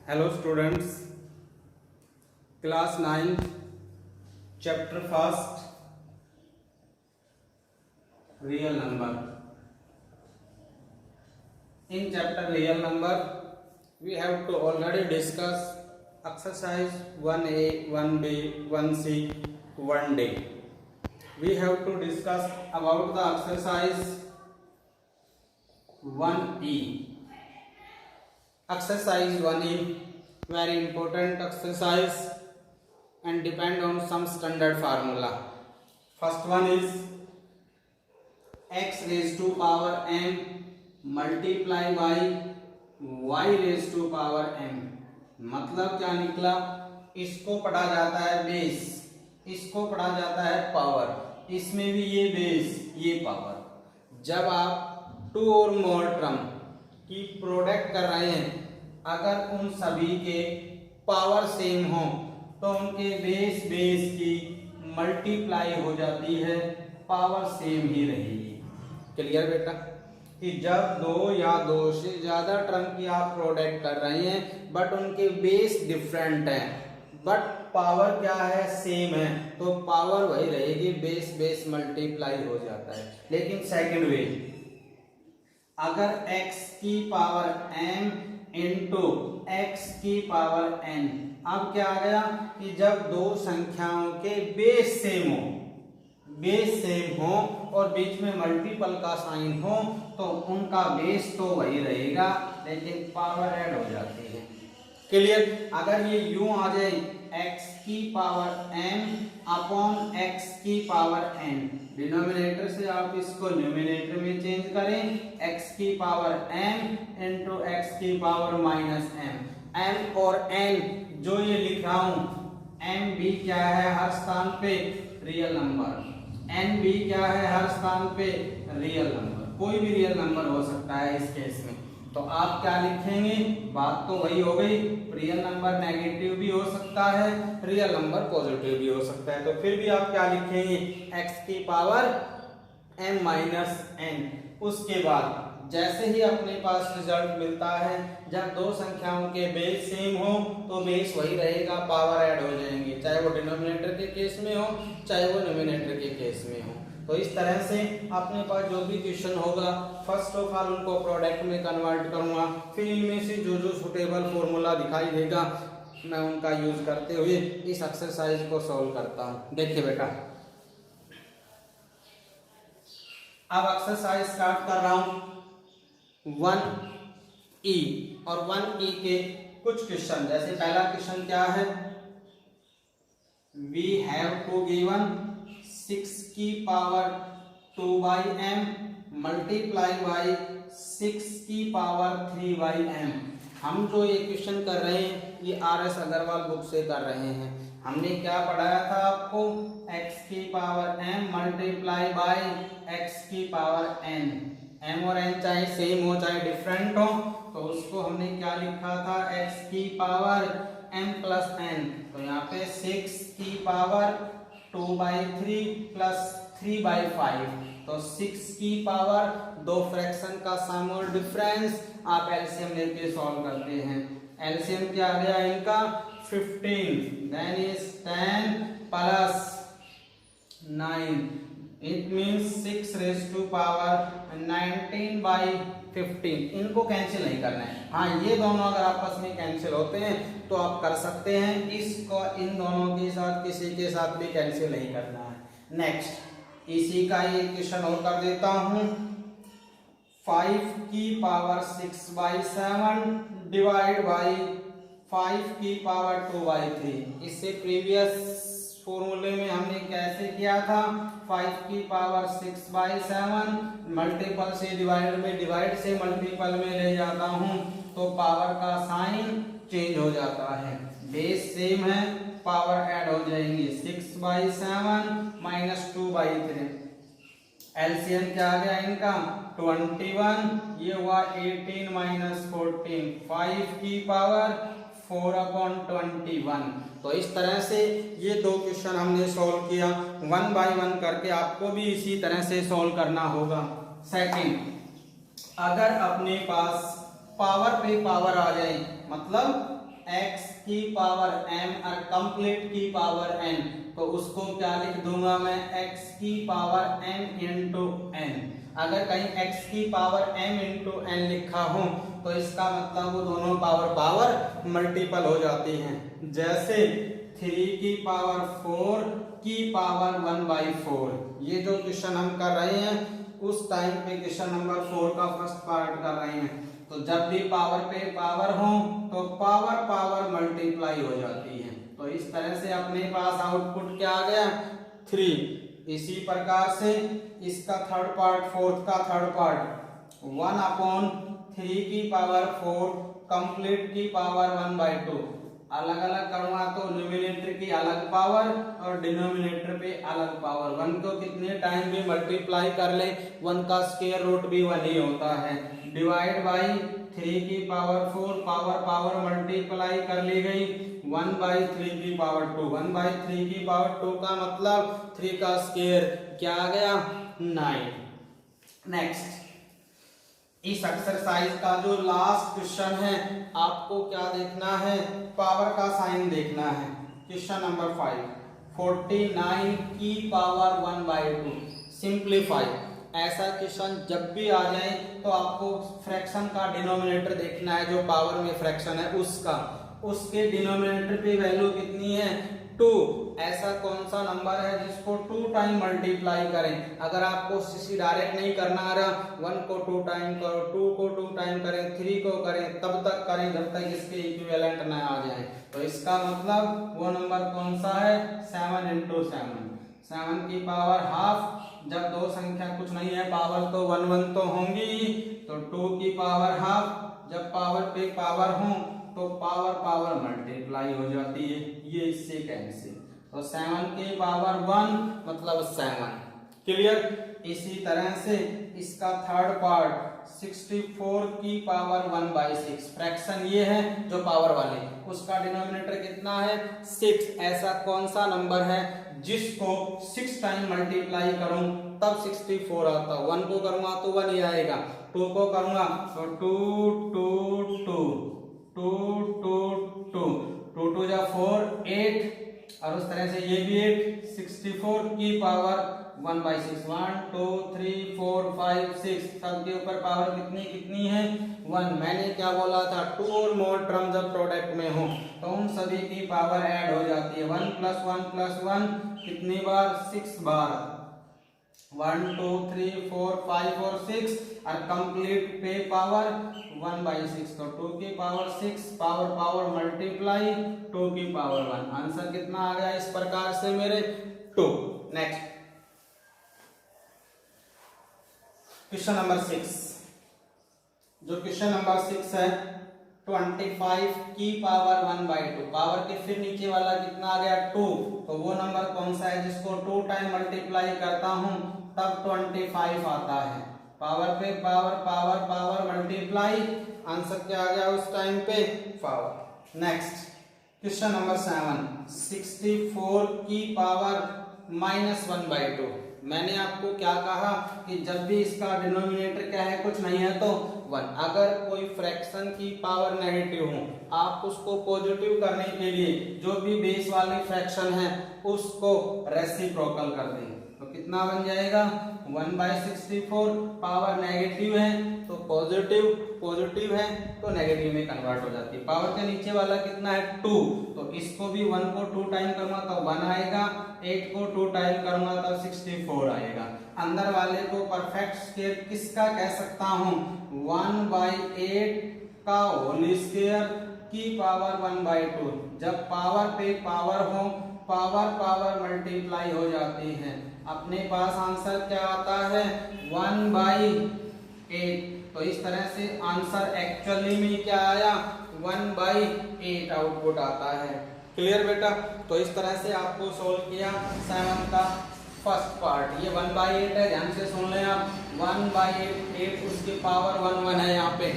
Hello students, class 9th, chapter 1st, real number. In chapter real number, we have to already discuss exercise 1A, 1B, 1C, 1D. We have to discuss about the exercise 1E. Exercise 1E, very important exercise and depend on some standard formula. First one is x raised to power m multiply by y raised to power m. मतलब क्या निकला? इसको पढ़ा जाता है base, इसको पढ़ा जाता है पावर, इसमें भी ये बेस ये पावर। जब आप टू और मोर टर्म की प्रोडक्ट कर रहे हैं, अगर उन सभी के पावर सेम हो तो उनके बेस की मल्टीप्लाई हो जाती है, पावर सेम ही रहेगी। क्लियर बेटा? कि जब दो या दो से ज्यादा टर्म की आप प्रोडक्ट कर रहे हैं बट उनके बेस डिफरेंट है बट पावर क्या है? सेम है, तो पावर वही रहेगी, बेस मल्टीप्लाई हो जाता है। लेकिन सेकंड वे, अगर x की पावर m इंटू एक्स की पावर n, अब क्या आ गया कि जब दो संख्याओं के बेस सेम हो और बीच में मल्टीपल का साइन हो तो उनका बेस तो वही रहेगा लेकिन पावर ऐड हो जाती है। क्लियर? अगर ये यूं आ जाए x की पावर m अपॉन x की पावर n, डिनोमिनेटर से आप इसको न्यूमिनेटर में चेंज करें, x की पावर m इंटू एक्स की पावर माइनस m। m और n जो ये लिख रहा हूं, m भी क्या है हर स्थान पे? Real number. n भी क्या है हर स्थान पे? Real number. कोई भी रियल नंबर हो सकता है इस केस में। तो आप क्या लिखेंगे? बात तो वही हो गई, रियल नंबर नेगेटिव भी हो सकता है, रियल नंबर पॉजिटिव भी हो सकता है। तो फिर भी आप क्या लिखेंगे? x की पावर m माइनस n। उसके बाद जैसे ही अपने पास रिजल्ट मिलता है, जब दो संख्याओं के बेस सेम हो तो बेस वही रहेगा, पावर ऐड हो जाएंगे, चाहे वो डिनोमिनेटर के केस में हो चाहे वो न्यूमिनेटर के केस में हो। तो इस तरह से अपने पास जो भी क्वेश्चन होगा फर्स्ट ऑफ ऑल उनको प्रोडक्ट में कन्वर्ट करूंगा, फिर इनमें से जो सुटेबल फॉर्मूला दिखाई देगा मैं उनका यूज करते हुए इस एक्सरसाइज को सॉल्व करता हूं। देखिए बेटा, अब एक्सरसाइज स्टार्ट कर रहा हूं 1E और 1E के कुछ क्वेश्चन। जैसे पहला क्वेश्चन क्या है? वी हैव टू गिवन 6 की power 2 by m multiply by 6 की पावर 3 बाई m। हम जो ये क्वेश्चन कर रहे हैं ये RS अग्रवाल बुक से कर रहे हैं। हमने क्या पढ़ाया था आपको? x की power m multiply by x की पावर n। m और n चाहे सेम हो चाहे डिफरेंट हो तो उसको हमने क्या लिखा था? x की पावर m प्लस n। तो यहाँ पे 6 की पावर 2 बाई 3 प्लस 3 बाई 5, तो 6 की पावर दो फ्रैक्शन का सम और डिफरेंस, आप एलसीएम लेके सॉल्व करते हैं। एलसीएम क्या आ गया इनका? 15, then is 10 plus 9, it means 6 raise to power 19 by 15। इनको कैंसिल नहीं करना है। हाँ, ये दोनों अगर आपस में कैंसिल होते हैं तो आप कर सकते हैं, इसको इन दोनों के साथ किसी के साथ भी कैंसिल नहीं करना है। नेक्स्ट, इसी का ये क्वेश्चन और कर देता हूं। 5 की पावर 6 बाई 7 डिवाइड बाई 5 की पावर 2 बाई 3। इससे प्रीवियस फॉर्मूले में हमने कैसे किया था? 5 की पावर 6 बाई 7 मल्टीपल से डिवाइड में, डिवाइड से मल्टीपल में ले जाता हूं तो पावर का साइन चेंज हो जाता है, बेस सेम है, पावर ऐड हो जाएंगी। 6 बाई 7 माइनस 2 बाई 3। एलसीएम क्या आ गया इनका? 21, ये हुआ 18 माइनस 14, 5 की पावर 4/21। तो इस तरह से ये दो क्वेश्चन हमने सॉल्व किया, 1 बाय 1 करके आपको भी इसी तरह से सॉल्व करना होगा। सेकंड, अगर अपने पास पावर पे पावर आ जाए, मतलब x की पावर m और कंप्लीट की पावर n, तो उसको क्या लिख दूंगा मैं, x की पावर m इंटू n। अगर कहीं x की पावर m इंटू n लिखा हो तो इसका मतलब वो दोनों पावर मल्टीपल हो जाती हैं। जैसे 3 की पावर 4 की पावर 1/4, ये जो क्वेश्चन हम कर रहे हैं उस टाइम पे क्वेश्चन नंबर 4 का फर्स्ट पार्ट कर रहे हैं। तो जब भी पावर पे पावर हो तो पावर मल्टीप्लाई हो जाती है। तो इस तरह से अपने पास आउटपुट क्या आ गया, 3। इसी प्रकार से इसका थर्ड पार्ट, फोर्थ का थर्ड पार्ट 1/3 की पावर 4 कंप्लीट की पावर 1/2। अलग अलग करूंगा तो न्यूमिनेटर की अलग पावर और डिनोमिनेटर पे अलग पावर। 1 को कितने टाइम भी मल्टीप्लाई कर ले 1 का स्क्वायर रूट भी 1 ही होता है। डिवाइड बाई 3 की पावर 4 पावर मल्टीप्लाई कर ली गई 1/3 की पावर 2। 1/3 की पावर 2 का मतलब 3 का स्क्वायर क्या आ गया, 9। नेक्स्ट, इस एक्सरसाइज का जो लास्ट क्वेश्चन है आपको क्या देखना है, पावर का साइन देखना है। क्वेश्चन नंबर 5, 49 की पावर 1/2 सिंप्लीफाई। ऐसा क्वेश्चन जब भी आ जाए तो आपको फ्रैक्शन का डिनोमिनेटर देखना है, जो पावर में फ्रैक्शन है उसका, उसके डिनोमिनेटर पे वैल्यू कितनी है, 2। ऐसा कौन सा नंबर है जिसको 2 टाइम मल्टीप्लाई करें। अगर आपको सीसी डायरेक्ट नहीं करना आ रहा, 1 को 2 टाइम करो, 2 को 2 टाइम करें, 3 को करें, तब तक करें जब तक इसके इक्विवेलेंट न आ जाए। तो इसका मतलब वो नंबर कौन सा है, 7 × 7। 7 की पावर हाफ। जब दो संख्या कुछ नहीं है पावर तो 1 1 तो होंगी ही, तो 2 की पावर हाफ। जब पावर पे पावर हो तो पावर मल्टीप्लाई हो जाती है, ये इससे कैंसिल। तो 7 की पावर 1 मतलब 7। क्लियर। इसी तरह से इसका थर्ड पार्ट 64 की पावर 1/6, फ्रैक्शन ये है जो पावर वाले, उसका डिनोमिनेटर कितना है, 6। ऐसा कौन सा नंबर है जिसको 6 टाइम मल्टीप्लाई करूं तब 64 आता। 1 को करूंगा तो 1 ही आएगा, 2 को करूंगा तो 2 2 2 2 2 2 2 2 जा 4 8, और उस तरह से ये भी 8। 64 की पावर 1/6, 1 2 3 4 5 6, सबके ऊपर पावर कितनी कितनी है, 1। मैंने क्या बोला था, 2 और मोर टर्म जब प्रोडक्ट में हो तो उन सभी की पावर ऐड हो जाती है। 1 + 1 + 1 कितनी बार, 6 बार। 1 2 3 4 5 और 6, और कंप्लीट पे पावर 1/6, तो 2 की पावर 6, पावर मल्टीप्लाई 2 की पावर 1। आंसर कितना आ गया इस प्रकार से मेरे, 2। Next, question number 6। जो क्वेश्चन नंबर 6 है, 25 की पावर 1/2, पावर के फिर नीचे वाला कितना आ गया, 2। तो वो नंबर कौन सा है जिसको 2 टाइम मल्टीप्लाई करता हूं तब 25 आता है। पावर पे पावर मल्टीप्लाई, आंसर क्या आ गया उस टाइम पे, पावर। नेक्स्ट, क्वेश्चन नंबर 7, 64 की पावर -1/2। मैंने आपको क्या कहा कि जब भी इसका डिनोमिनेटर क्या है, कुछ नहीं है तो 1। अगर कोई फ्रैक्शन की पावर नेगेटिव हो, आप उसको पॉजिटिव करने के लिए जो भी बेस वाली फ्रैक्शन है उसको रेसिप्रोकल कर दें, तो कितना बन जाएगा, 1/64। पावर नेगेटिव है तो पॉजिटिव है तो नेगेटिव में कन्वर्ट हो जाती है। पावर के नीचे वाला कितना है, 2, तो इसको भी 1 को 2 टाइम करूंगा तो 1 आएगा, 8 को 2 टाइम करूंगा तो 64 आएगा। अंदर वाले को परफेक्ट स्क्वायर किसका कह सकता हूं, 1/8 का होल स्क्वायर की पावर 1/2। जब पावर पे पावर हो पावर मल्टीप्लाई हो जाती है। अपने पास आंसर क्या आता है, 1/8। तो इस तरह से आंसर एक्चुअली में क्या आया, 1/8 आउटपुट आता है। क्लियर बेटा। तो इस तरह से आपको सोल्व किया 7 का फर्स्ट पार्ट। ये 1/8 है, ध्यान से सुन लें आप, 1/8 उसकी पावर 1 है यहाँ पे।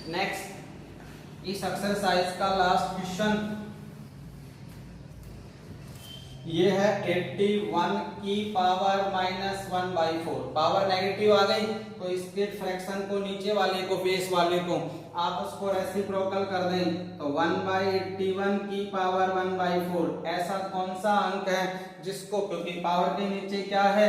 नेक्स्ट, इस एक्सरसाइज का लास्ट क्वेश्चन, ये है 81 की पावर -1/4। पावर नेगेटिव आ गई तो इसके फ्रैक्शन को नीचे वाले को बेस वाले को आप उसको रेसिप्रोकल कर दें तो 1/81 की पावर 1/4। ऐसा कौन सा अंक है जिसको, क्योंकि पावर के नीचे क्या है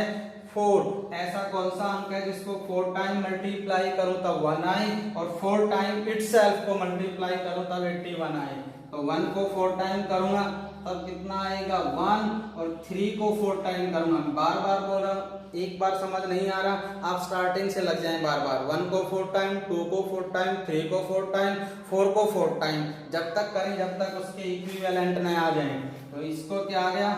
4, ऐसा कौन सा अंक है जिसको 4 टाइम मल्टीप्लाई करूं तब 1 आए और 4 टाइम इटसेल्फ को मल्टीप्लाई करूं तब 81 आए। तो 1 को 4 टाइम करूंगा तब कितना आएगा 1 और 3 को 4 टाइम करूंगा। बार बार बोल रहा हूं, एक बार समझ नहीं आ रहा आप स्टार्टिंग से लग जाएं बार बार। 1 को 4 टाइम, 2 को 4 टाइम, 3 को 4 टाइम, 4 को 4 टाइम, जब तक करें जब तक उसके इक्विवेलेंट न आ जाए। तो इसको क्या आ गया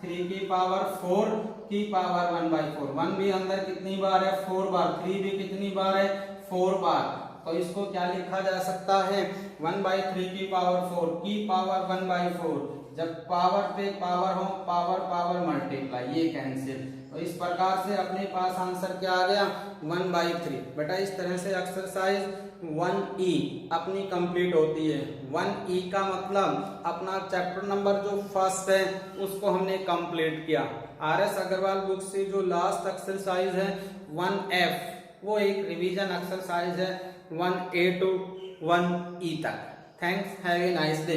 3 की पावर 4 की पावर 1/4। 1 भी अंदर कितनी बार है 4 बार, 3 भी कितनी बार है 4 बार। तो इसको क्या लिखा जा सकता है 1/3 की पावर 4 की पावर 1/4। जब पावर पे पावर हो, पावर पावर मल्टीप्लाई, ये कैंसिल। तो इस प्रकार से अपने पास आंसर क्या आ गया 1/3। बेटा इस तरह से एक्सरसाइज 1E अपनी कंप्लीट होती है। 1E का मतलब अपना चैप्टर नंबर जो फर्स्ट है उसको हमने कंप्लीट किया। RS अग्रवाल बुक से जो लास्ट एक्सरसाइज है 1F वो एक रिवीजन एक्सरसाइज है 1A to 1E तक। Thanks, have a nice day.